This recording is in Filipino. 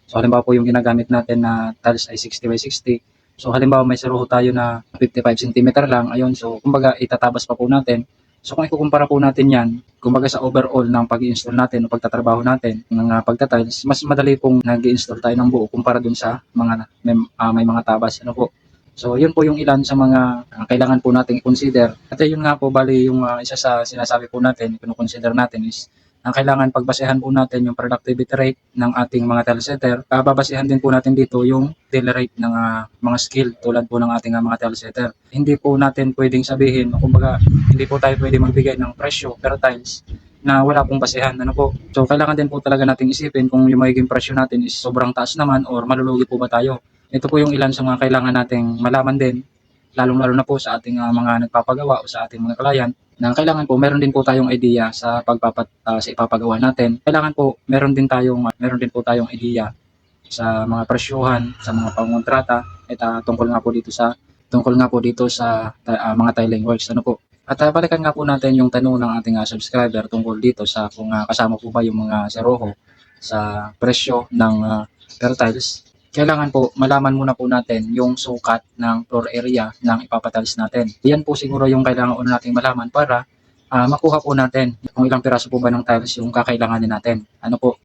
So halimbawa po yung ginagamit natin na tiles ay 60 by 60. So halimbawa may seroho tayo na 55 centimeter lang, ayun, so kumbaga itatabas pa po natin. So kung ikukumpara po natin yan, kumbaga sa overall ng pag-i-install natin o pagtatrabaho natin ng pagta-tiles, mas madali pong nag-i-install tayo ng buo kumpara dun sa mga may mga tabas. Ano po? So yun po yung ilan sa mga kailangan po nating i-consider. At yun nga po, bali yung isa sa sinasabi po natin, kino-consider natin is ang kailangan pagbasehan po natin yung productivity rate ng ating mga tile setter. Babasehan din po natin dito yung daily rate ng mga skill tulad po ng ating mga tile setter. Hindi po natin pwedeng sabihin, kumbaga hindi po tayo pwede magbigay ng presyo per tiles na wala pong basehan. Ano po? So kailangan din po talaga nating isipin kung yung magiging presyo natin is sobrang taas naman or malulugi po ba tayo. Ito po yung ilan sa mga kailangan nating malaman din, lalong-lalo na po sa ating mga nagpapagawa o sa ating mga client, na kailangan po meron din po tayong idea sa sa ipapagawa natin. Kailangan po meron din po tayong idea sa mga presyuhan, sa mga pangontrata at tungkol nga po dito sa mga tiling works. Ano po? At balikan nga po natin yung tanong ng ating subscriber tungkol dito sa kung kasama po ba yung mga seroho sa presyo ng per tiles. Kailangan po malaman muna po natin yung sukat ng floor area ng ipapatiles natin. Yan po siguro yung kailangan una nating malaman para makuha po natin kung ilang piraso po ba ng tiles yung kakailanganin natin. Ano po?